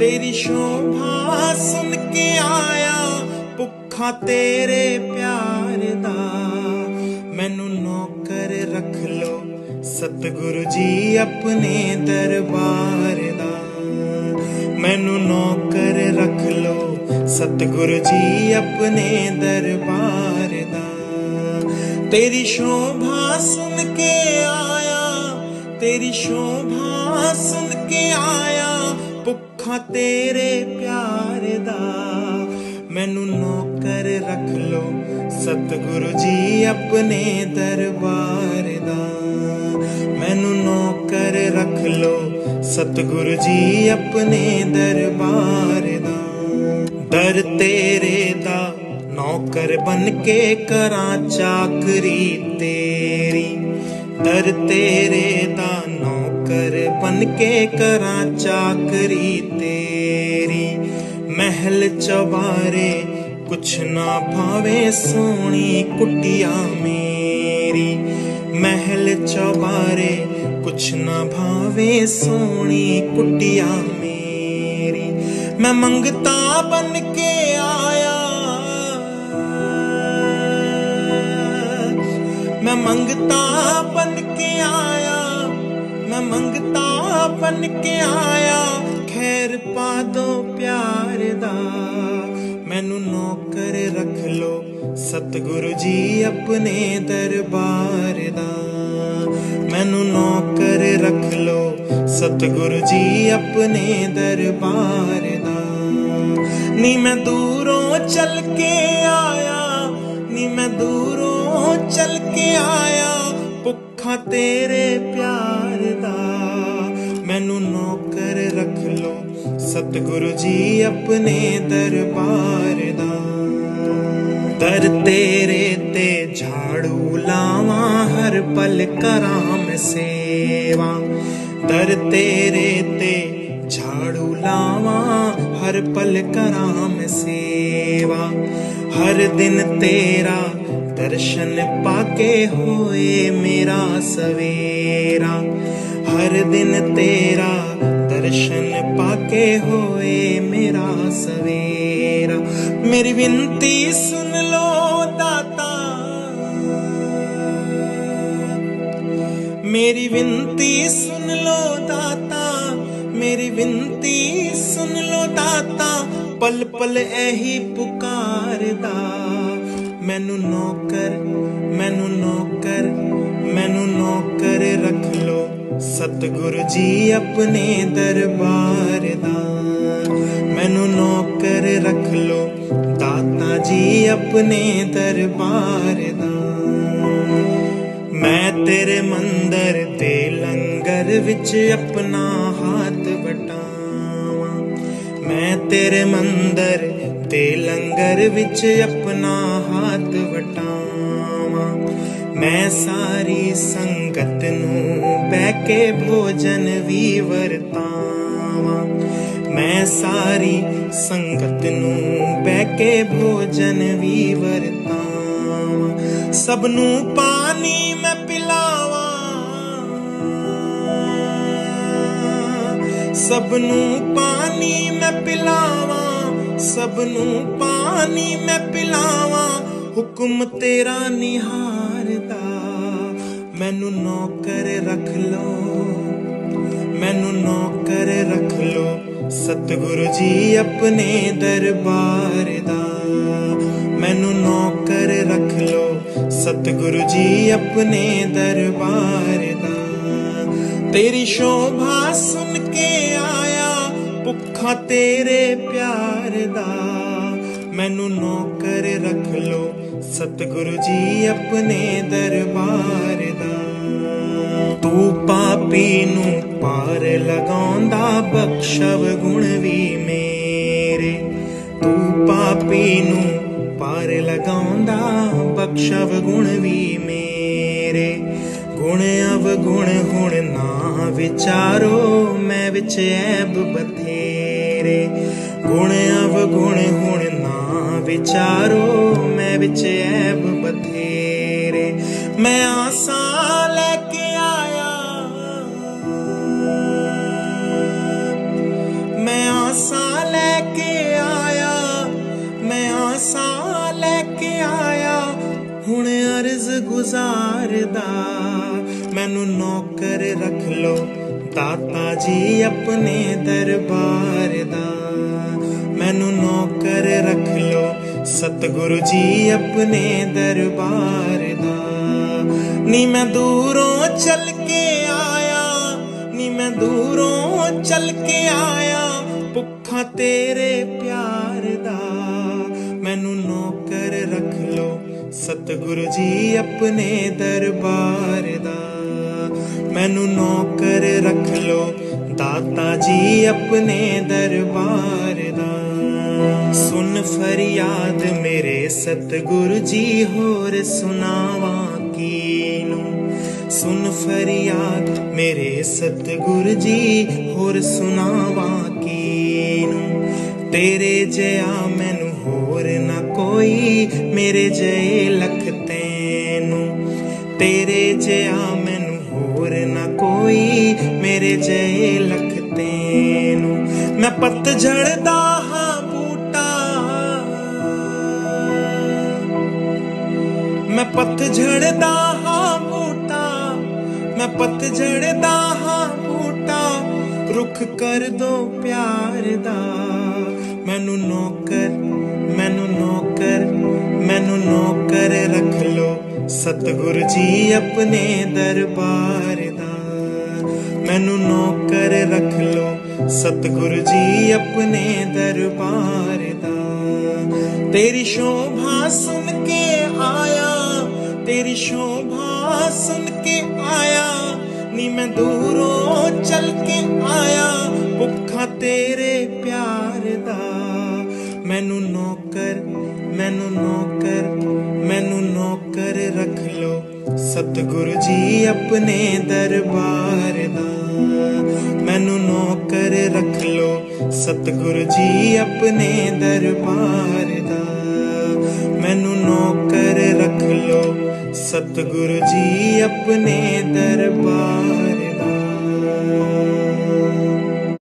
तेरी शोभा सुन के आया भुखा तेरे प्यार दा। मैनू नौकर रख लो सतगुरु जी अपने दरबार दा। मैनू नौकर रख लो सतगुरु जी अपने दरबार दा। तेरी शोभा सुन के आया, तेरी शोभा सुन के आया भुखा तेरे प्यार दा। मैनू नौकर रख लो सतगुरु जी अपने दरबार दा। मैनू नौकर रख लो सतगुरु जी अपने दरबार दा। दर तेरे दा नौकर बन के करां चाकरी तेरी। दर तेरे दा नौकर बन के करां चाकरी तेरी। महल चौबारे कुछ ना भावे सोनी कुटिया मेरी। महल चौबारे कुछ ना भावे सोनी कुटिया मेरी। मैं मंगता बन के आया, मैं मंगता बन के आया, मैं मंगता बन के आया खैर पा दो प्यार दा। मैनू नौकर रख लो सतगुरु जी अपने दरबार दा। मैनू नौकर रख लो सतगुरु जी अपने दरबार दा। नी मैं दूरों चल के आया, नी मैं दूरों चल के आया भुखा तेरे प्यार दा। मैनू नौकर रख लो सतगुरु जी अपने दरबार दा। दर तेरे ते झाड़ू लावा हर पल करां मैं सेवा। दर तेरे ते झाड़ू लावा हर पल करां मैं सेवा। हर दिन तेरा दर्शन पाके होए मेरा सवेरा। हर दिन तेरा दर्शन पाके होए मेरा सवेरा। मेरी विनती सुन लो दाता, मेरी विनती सुन लो दाता, मेरी विनती सुन लो दाता। पल पल ऐही पुकारदा। मैनू नौकर, मैनू नौकर, मैनू नौकर रख लो सतगुरु जी अपने दरबार दा। मैनू नौकर रख लो दाता जी अपने दरबार दा। मैं तेरे मंदिर दे लंगर विच अपना हाथ वटावां। मैं तेरे मंदिर दे लंगर विच अपना हाथ वटावां। मैं सारी संगत नूं बैठ के भोजन भी वरतावां। मैं सारी संगत नूं बैठ के भोजन भी वरतावां। सबनू पानी मैं पिलावां, सबनू पानी मैं पिलावां, सबनू पानी मैं पिलावां। हुक्म तेरा निहारदा। मैनू नौकर रख लो, मैनू नौकर रख लो सतगुरु जी अपने दरबार दा। मैनू नौकर रख लो सतगुरु जी अपने दरबार दा। तेरी शोभा सुन के आया भुखा तेरे प्यार दा। मैनू नौकर रख लो सतगुरु जी अपने दरबार दा। तू पापी नू पार लगाउंदा बख्शव गुण भी मेरे। तू पापी नू पार लगाउंदा बख्शव गुण भी मेरे। गुण अवगुण हुण ना विचारो मैं विच ऐब बथेरे। गुण अवगुण हुण ना विचारो मैं विच ऐब बथेरे। मैं आसा लेके आया, मैं आसा ਸਾਹ ਲੈ ਕੇ ਆਇਆ ਹੁਣ ਅਰਜ਼ ਗੁਜ਼ਾਰਦਾ ਮੈਨੂੰ ਨੌਕਰ ਰੱਖ ਲੋ ਦਾਤਾ ਜੀ ਆਪਣੇ ਦਰਬਾਰ ਦਾ ਮੈਨੂੰ ਨੌਕਰ ਰੱਖ ਲੋ ਸਤਿਗੁਰੂ ਜੀ ਆਪਣੇ ਦਰਬਾਰ ਦਾ ਨੀ ਮੈਂ ਦੂਰੋਂ ਚੱਲ ਕੇ ਆਇਆ ਨੀ ਮੈਂ ਦੂਰੋਂ ਚੱਲ ਕੇ ਆਇਆ ਭੁੱਖਾ ਤੇਰੇ ਪਿਆਰ ਦਾ ਮੈਨੂੰ ਨੌਕਰ ਰੱਖ ਲੋ ਸਤਿਗੁਰੂ ਜੀ ਆਪਣੇ ਦਰਬਾਰ ਦਾ ਮੈਨੂੰ ਨੌਕਰ ਰੱਖ ਲੋ ਦਾਤਾ ਜੀ ਆਪਣੇ ਦਰਬਾਰ ਦਾ ਸੁਨ ਫਰਿਆਦ ਮੇਰੇ ਸਤਿਗੁਰੂ ਜੀ ਹੋਰ ਸੁਣਾਵਾਂ ਕੀਨੂੰ ਸੁਨ ਫਰਿਆਦ ਮੇਰੇ ਸਤਿਗੁਰੂ ਜੀ ਹੋਰ ਸੁਣਾਵਾਂ ਕੀਨੂੰ ਤੇਰੇ ਜਿਹਾ ਮੈਨੂੰ ਹੋਰ ਨਾ ਕੋਈ ਮੇਰੇ ਜੇ ਲਖ ਤੈਨੂੰ ਤੇਰੇ ਜਿਹਾ ਮੈਨੂੰ ਹੋਰ ਨਾ ਕੋਈ ਮੇਰੇ ਜੇ ਲਖ ਤੈਨੂੰ ਮੈਂ ਪਤਝੜ ਦਾ ਹਾਂ ਬੂਟਾ ਮੈਂ ਪਤਝੜ ਦਾ ਹਾਂ ਬੂਟਾ ਮੈਂ ਪਤਝੜ ਦਾ ਹਾਂ ਬੂਟਾ ਰੁੱਖ ਕਰ ਦੋ ਪਿਆਰ ਦਾ ਮੈਨੂੰ ਨੌਕਰ ਮੈਨੂੰ ਨੌਕਰ ਮੈਨੂੰ ਨੌਕਰ ਰੱਖ ਲੋ ਸਤਿਗੁਰੂ ਜੀ ਆਪਣੇ ਦਰਬਾਰ ਦਾ ਮੈਨੂੰ ਨੌਕਰ ਰੱਖ ਲੋ ਸਤਿਗੁਰੂ ਜੀ ਆਪਣੇ ਦਰਬਾਰ ਦਾ ਤੇਰੀ ਸ਼ੋਭਾ ਸੁਣ ਕੇ ਆਇਆ ਤੇਰੀ ਸ਼ੋਭਾ ਸੁਣ ਕੇ ਆਇਆ ਨੀ ਮੈਂ ਦੂਰੋਂ ਚੱਲ ਕੇ ਆਇਆ ਭੁੱਖਾ ਤੇਰੇ ਪਿਆਰ ਦਾ ਮੈਨੂੰ ਨੌਕਰ ਮੈਨੂੰ ਨੌਕਰ ਮੈਨੂੰ ਨੌਕਰ ਰੱਖ ਲੋ ਸਤਿਗੁਰੂ ਜੀ ਆਪਣੇ ਦਰਬਾਰ ਦਾ ਮੈਨੂੰ ਨੌਕਰ ਰੱਖ ਲੋ ਸਤਿਗੁਰੂ ਜੀ ਆਪਣੇ ਦਰਬਾਰ ਦਾ ਮੈਨੂੰ ਨੌਕਰ ਰੱਖ ਲੋ ਸਤਿਗੁਰੂ ਜੀ ਆਪਣੇ ਦਰਬਾਰ